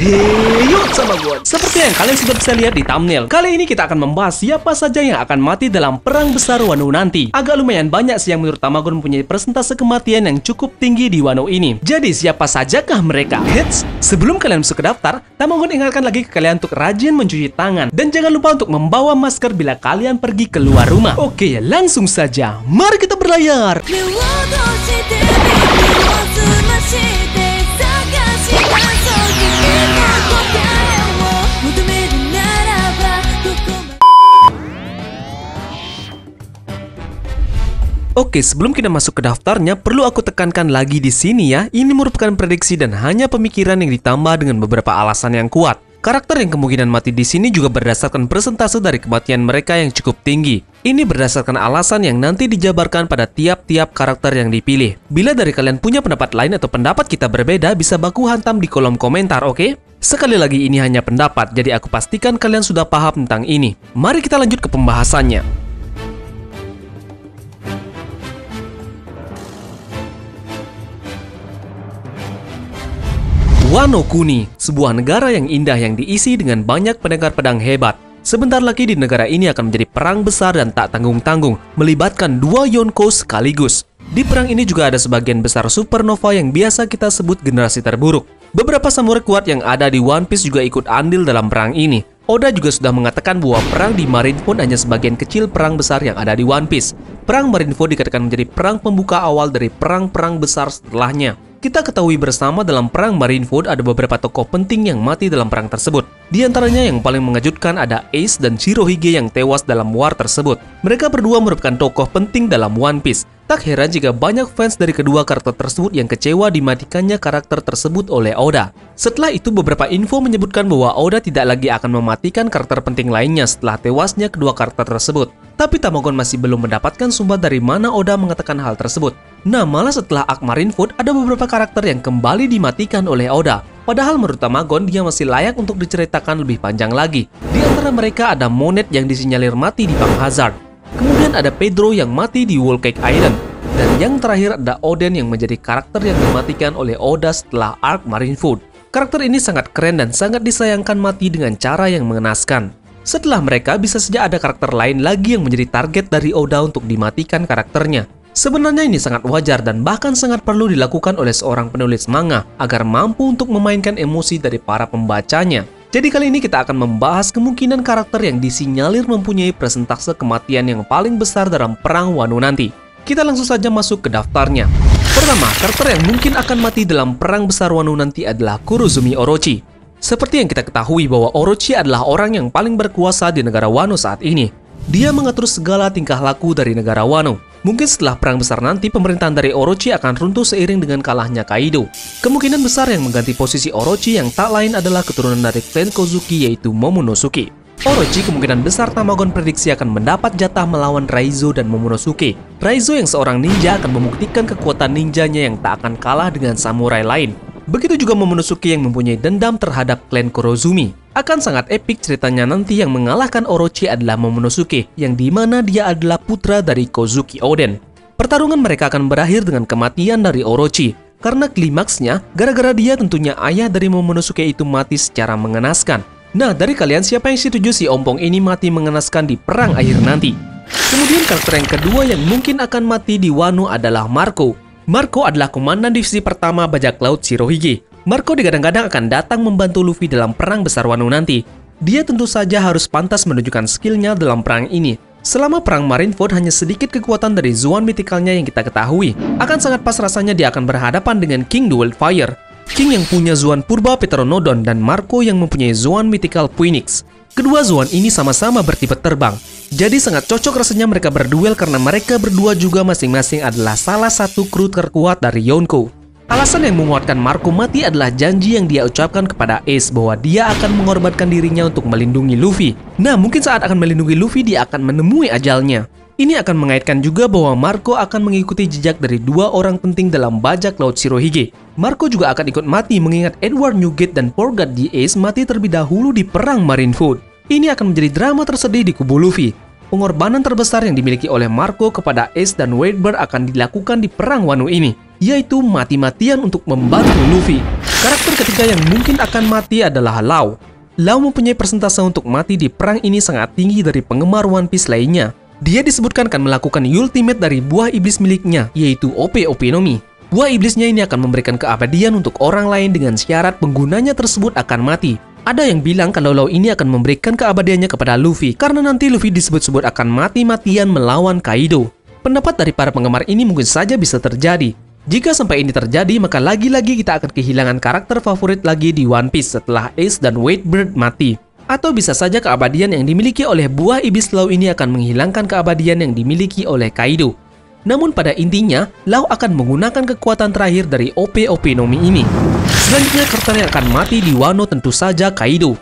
Hey, yuk sama gue. Seperti yang kalian sudah bisa lihat di thumbnail, kali ini kita akan membahas siapa saja yang akan mati dalam perang besar Wano nanti. Agak lumayan banyak sih yang menurut Tamagon mempunyai persentase kematian yang cukup tinggi di Wano ini. Jadi siapa sajakah mereka? Hits, sebelum kalian masuk ke daftar, Tamagon ingatkan lagi ke kalian untuk rajin mencuci tangan. Dan jangan lupa untuk membawa masker bila kalian pergi keluar rumah. Oke, langsung saja. Mari kita berlayar. Oke, sebelum kita masuk ke daftarnya, perlu aku tekankan lagi di sini ya, ini merupakan prediksi dan hanya pemikiran yang ditambah dengan beberapa alasan yang kuat. Karakter yang kemungkinan mati di sini juga berdasarkan persentase dari kematian mereka yang cukup tinggi. Ini berdasarkan alasan yang nanti dijabarkan pada tiap-tiap karakter yang dipilih. Bila dari kalian punya pendapat lain atau pendapat kita berbeda, bisa baku hantam di kolom komentar, oke? Sekali lagi, ini hanya pendapat, jadi aku pastikan kalian sudah paham tentang ini. Mari kita lanjut ke pembahasannya. Wano Kuni, sebuah negara yang indah yang diisi dengan banyak pendekar pedang hebat. Sebentar lagi di negara ini akan menjadi perang besar dan tak tanggung-tanggung, melibatkan dua Yonko sekaligus. Di perang ini juga ada sebagian besar supernova yang biasa kita sebut generasi terburuk. Beberapa samurai kuat yang ada di One Piece juga ikut andil dalam perang ini. Oda juga sudah mengatakan bahwa perang di Marineford hanya sebagian kecil perang besar yang ada di One Piece. Perang Marineford dikatakan menjadi perang pembuka awal dari perang-perang besar setelahnya. Kita ketahui bersama dalam perang Marineford ada beberapa tokoh penting yang mati dalam perang tersebut. Di antaranya yang paling mengejutkan ada Ace dan Shirohige yang tewas dalam war tersebut. Mereka berdua merupakan tokoh penting dalam One Piece. Tak heran jika banyak fans dari kedua karakter tersebut yang kecewa dimatikannya karakter tersebut oleh Oda. Setelah itu beberapa info menyebutkan bahwa Oda tidak lagi akan mematikan karakter penting lainnya setelah tewasnya kedua karakter tersebut. Tapi Tamagon masih belum mendapatkan sumber dari mana Oda mengatakan hal tersebut. Nah, malah setelah arc Marineford ada beberapa karakter yang kembali dimatikan oleh Oda. Padahal menurut Tamagon dia masih layak untuk diceritakan lebih panjang lagi. Di antara mereka ada Monet yang disinyalir mati di Punk Hazard. Kemudian ada Pedro yang mati di Whole Cake Island. Dan yang terakhir ada Oden yang menjadi karakter yang dimatikan oleh Oda setelah arc Marineford. Karakter ini sangat keren dan sangat disayangkan mati dengan cara yang mengenaskan. Setelah mereka bisa saja ada karakter lain lagi yang menjadi target dari Oda untuk dimatikan karakternya. Sebenarnya ini sangat wajar dan bahkan sangat perlu dilakukan oleh seorang penulis manga agar mampu untuk memainkan emosi dari para pembacanya. Jadi kali ini kita akan membahas kemungkinan karakter yang disinyalir mempunyai persentase kematian yang paling besar dalam perang Wano nanti. Kita langsung saja masuk ke daftarnya. Pertama, karakter yang mungkin akan mati dalam perang besar Wano nanti adalah Kurozumi Orochi. Seperti yang kita ketahui bahwa Orochi adalah orang yang paling berkuasa di negara Wano saat ini. Dia mengatur segala tingkah laku dari negara Wano. Mungkin setelah perang besar nanti, pemerintahan dari Orochi akan runtuh seiring dengan kalahnya Kaido. Kemungkinan besar yang mengganti posisi Orochi yang tak lain adalah keturunan dari klan Kozuki yaitu Momonosuke. Orochi kemungkinan besar Tamagon prediksi akan mendapat jatah melawan Raizo dan Momonosuke. Raizo yang seorang ninja akan membuktikan kekuatan ninjanya yang tak akan kalah dengan samurai lain. Begitu juga Momonosuke yang mempunyai dendam terhadap klan Kurozumi. Akan sangat epik ceritanya nanti yang mengalahkan Orochi adalah Momonosuke, yang dimana dia adalah putra dari Kozuki Oden. Pertarungan mereka akan berakhir dengan kematian dari Orochi, karena klimaksnya gara-gara dia tentunya ayah dari Momonosuke itu mati secara mengenaskan. Nah, dari kalian siapa yang setuju si ompong ini mati mengenaskan di perang akhir nanti? Kemudian karakter yang kedua yang mungkin akan mati di Wano adalah Marco. Marco adalah komandan divisi pertama bajak laut Shirohige. Marco digadang-gadang akan datang membantu Luffy dalam perang besar Wano nanti. Dia tentu saja harus pantas menunjukkan skillnya dalam perang ini. Selama perang Marineford hanya sedikit kekuatan dari Zoan Mythicalnya yang kita ketahui. Akan sangat pas rasanya dia akan berhadapan dengan King the Wildfire. King yang punya Zoan Purba Pteranodon dan Marco yang mempunyai Zoan Mythical Phoenix. Kedua Zoan ini sama-sama bertipe terbang. Jadi sangat cocok rasanya mereka berduel karena mereka berdua juga masing-masing adalah salah satu kru terkuat dari Yonko. Alasan yang menguatkan Marco mati adalah janji yang dia ucapkan kepada Ace bahwa dia akan mengorbankan dirinya untuk melindungi Luffy. Nah, mungkin saat akan melindungi Luffy dia akan menemui ajalnya. Ini akan mengaitkan juga bahwa Marco akan mengikuti jejak dari dua orang penting dalam bajak laut Shirohige. Marco juga akan ikut mati mengingat Edward Newgate dan Porgat di Ace mati terlebih dahulu di perang Marineford. Ini akan menjadi drama tersedih di kubu Luffy. Pengorbanan terbesar yang dimiliki oleh Marco kepada Ace dan Whitebird akan dilakukan di perang Wano ini. yaitu mati-matian untuk membantu Luffy. Karakter ketiga yang mungkin akan mati adalah Law. Law mempunyai persentase untuk mati di perang ini sangat tinggi dari penggemar One Piece lainnya. Dia disebutkan akan melakukan ultimate dari buah iblis miliknya, yaitu OP no Mi. Buah iblisnya ini akan memberikan keabadian untuk orang lain dengan syarat penggunanya tersebut akan mati. Ada yang bilang kalau Law ini akan memberikan keabadiannya kepada Luffy karena nanti Luffy disebut-sebut akan mati-matian melawan Kaido. Pendapat dari para penggemar ini mungkin saja bisa terjadi. Jika sampai ini terjadi, maka lagi-lagi kita akan kehilangan karakter favorit lagi di One Piece setelah Ace dan Whitebird mati. Atau bisa saja keabadian yang dimiliki oleh buah iblis Law ini akan menghilangkan keabadian yang dimiliki oleh Kaido. Namun pada intinya, Law akan menggunakan kekuatan terakhir dari OP no Mi ini. Selanjutnya karakter yang akan mati di Wano tentu saja Kaido.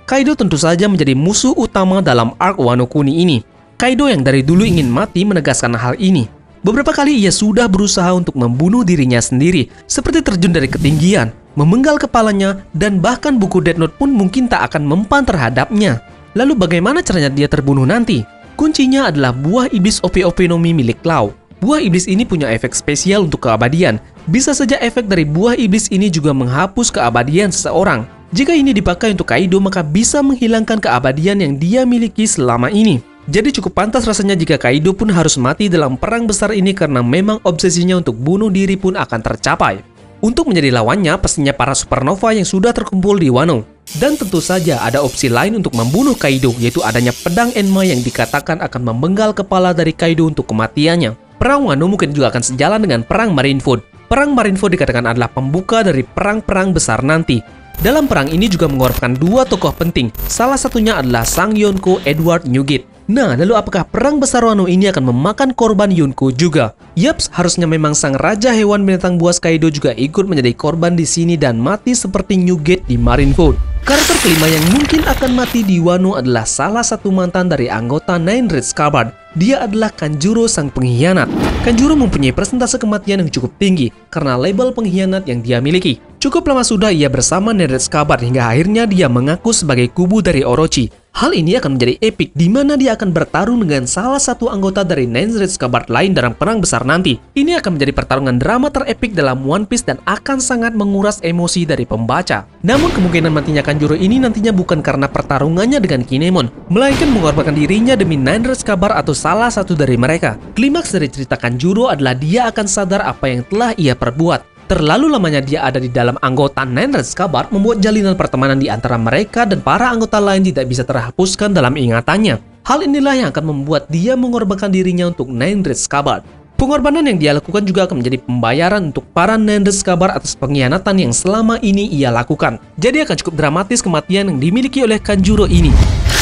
Kaido tentu saja menjadi musuh utama dalam arc Wano Kuni ini. Kaido yang dari dulu ingin mati menegaskan hal ini. Beberapa kali ia sudah berusaha untuk membunuh dirinya sendiri, seperti terjun dari ketinggian, memenggal kepalanya, dan bahkan buku Death Note pun mungkin tak akan mempan terhadapnya. Lalu bagaimana caranya dia terbunuh nanti? Kuncinya adalah buah iblis OP no Mi milik Law. Buah iblis ini punya efek spesial untuk keabadian. Bisa saja efek dari buah iblis ini juga menghapus keabadian seseorang. Jika ini dipakai untuk Kaido, maka bisa menghilangkan keabadian yang dia miliki selama ini. Jadi cukup pantas rasanya jika Kaido pun harus mati dalam perang besar ini karena memang obsesinya untuk bunuh diri pun akan tercapai. Untuk menjadi lawannya pastinya para supernova yang sudah terkumpul di Wano. Dan tentu saja ada opsi lain untuk membunuh Kaido, yaitu adanya pedang Enma yang dikatakan akan memenggal kepala dari Kaido untuk kematiannya. Perang Wano mungkin juga akan sejalan dengan perang Marineford. Perang Marineford dikatakan adalah pembuka dari perang-perang besar nanti. Dalam perang ini juga mengorbankan dua tokoh penting, salah satunya adalah sang Yonko Edward Newgate. Nah, lalu apakah perang besar Wano ini akan memakan korban Yonko juga? Yaps, harusnya memang sang raja hewan binatang buas Kaido juga ikut menjadi korban di sini dan mati seperti Newgate di Marineford. Karakter kelima yang mungkin akan mati di Wano adalah salah satu mantan dari anggota Nine Red Scabbard. Dia adalah Kanjuro sang pengkhianat. Kanjuro mempunyai persentase kematian yang cukup tinggi karena label pengkhianat yang dia miliki. Cukup lama sudah ia bersama Nine Red Scabbard hingga akhirnya dia mengaku sebagai kubu dari Orochi. Hal ini akan menjadi epik di mana dia akan bertarung dengan salah satu anggota dari Nine Red Scabbard lain dalam perang besar nanti. Ini akan menjadi pertarungan drama terepik dalam One Piece dan akan sangat menguras emosi dari pembaca. Namun kemungkinan matinya Kanjuro ini nantinya bukan karena pertarungannya dengan Kinemon, melainkan mengorbankan dirinya demi Nine Red Scabbard atau salah satu dari mereka. Klimaks dari cerita Kanjuro adalah dia akan sadar apa yang telah ia perbuat. Terlalu lamanya dia ada di dalam anggota Nine Red Scabbard membuat jalinan pertemanan di antara mereka dan para anggota lain tidak bisa terhapuskan dalam ingatannya. Hal inilah yang akan membuat dia mengorbankan dirinya untuk Nine Red Scabbard. Pengorbanan yang dia lakukan juga akan menjadi pembayaran untuk para Nine Red Scabbard atas pengkhianatan yang selama ini ia lakukan. Jadi akan cukup dramatis kematian yang dimiliki oleh Kanjuro ini.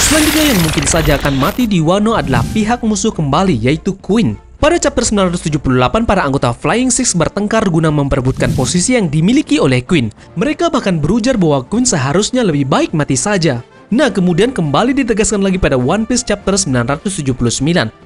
Selanjutnya yang mungkin saja akan mati di Wano adalah pihak musuh kembali, yaitu Queen. Pada chapter 978, para anggota Flying Six bertengkar guna memperebutkan posisi yang dimiliki oleh Queen. Mereka bahkan berujar bahwa Queen seharusnya lebih baik mati saja. Nah, kemudian kembali ditegaskan lagi pada One Piece chapter 979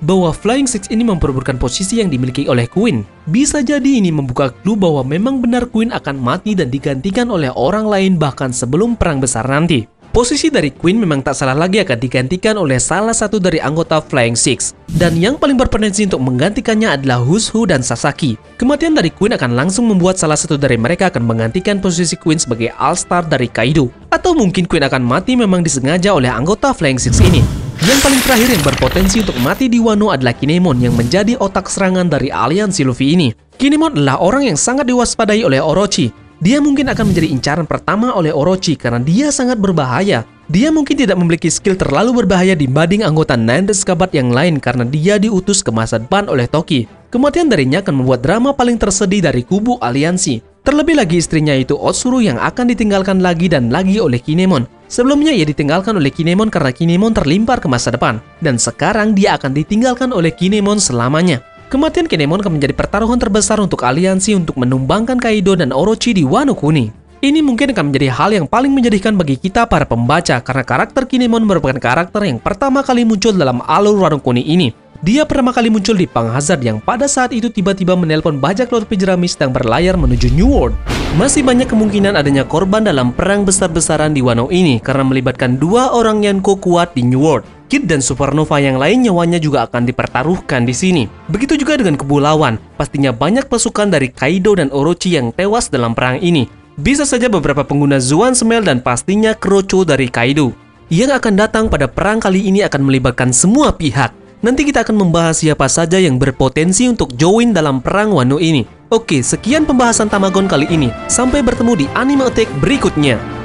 bahwa Flying Six ini memperebutkan posisi yang dimiliki oleh Queen. Bisa jadi ini membuka clue bahwa memang benar Queen akan mati dan digantikan oleh orang lain bahkan sebelum perang besar nanti. Posisi dari Queen memang tak salah lagi akan digantikan oleh salah satu dari anggota Flying Six. Dan yang paling berpotensi untuk menggantikannya adalah Hushu dan Sasaki. Kematian dari Queen akan langsung membuat salah satu dari mereka akan menggantikan posisi Queen sebagai All-Star dari Kaido. Atau mungkin Queen akan mati memang disengaja oleh anggota Flying Six ini. Yang paling terakhir yang berpotensi untuk mati di Wano adalah Kinemon yang menjadi otak serangan dari aliansi Luffy ini. Kinemon adalah orang yang sangat diwaspadai oleh Orochi. Dia mungkin akan menjadi incaran pertama oleh Orochi karena dia sangat berbahaya. Dia mungkin tidak memiliki skill terlalu berbahaya dibanding anggota Nine Red Scabbard yang lain karena dia diutus ke masa depan oleh Toki. Kematian darinya akan membuat drama paling tersedih dari kubu aliansi. Terlebih lagi istrinya itu Otsuru yang akan ditinggalkan lagi dan lagi oleh Kinemon. Sebelumnya ia ditinggalkan oleh Kinemon karena Kinemon terlimpar ke masa depan. Dan sekarang dia akan ditinggalkan oleh Kinemon selamanya. Kematian Kinemon akan menjadi pertaruhan terbesar untuk aliansi untuk menumbangkan Kaido dan Orochi di Wano Kuni. Ini mungkin akan menjadi hal yang paling menyedihkan bagi kita para pembaca karena karakter Kinemon merupakan karakter yang pertama kali muncul dalam alur Wano Kuni ini. Dia pertama kali muncul di Pang Hazard yang pada saat itu tiba-tiba menelpon bajak laut Jerami sedang berlayar menuju New World. Masih banyak kemungkinan adanya korban dalam perang besar-besaran di Wano ini karena melibatkan dua orang Yonko kuat di New World. Kid dan Supernova yang lain nyawanya juga akan dipertaruhkan di sini. Begitu juga dengan Kubu Lawan, pastinya banyak pasukan dari Kaido dan Orochi yang tewas dalam perang ini. Bisa saja beberapa pengguna Zuan Smell dan pastinya Kroco dari Kaido. Yang akan datang pada perang kali ini akan melibatkan semua pihak. Nanti kita akan membahas siapa saja yang berpotensi untuk join dalam perang Wano ini. Oke, sekian pembahasan Tamagon kali ini. Sampai bertemu di Anime Attack berikutnya.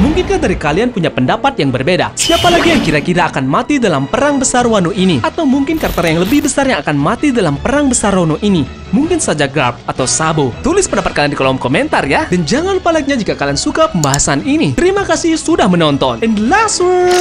Mungkinkah dari kalian punya pendapat yang berbeda? Siapa lagi yang kira-kira akan mati dalam perang besar Wano ini? Atau mungkin karakter yang lebih besar yang akan mati dalam perang besar Wano ini? Mungkin saja Garp atau Sabo. Tulis pendapat kalian di kolom komentar ya. Dan jangan lupa like-nya jika kalian suka pembahasan ini. Terima kasih sudah menonton. And last word.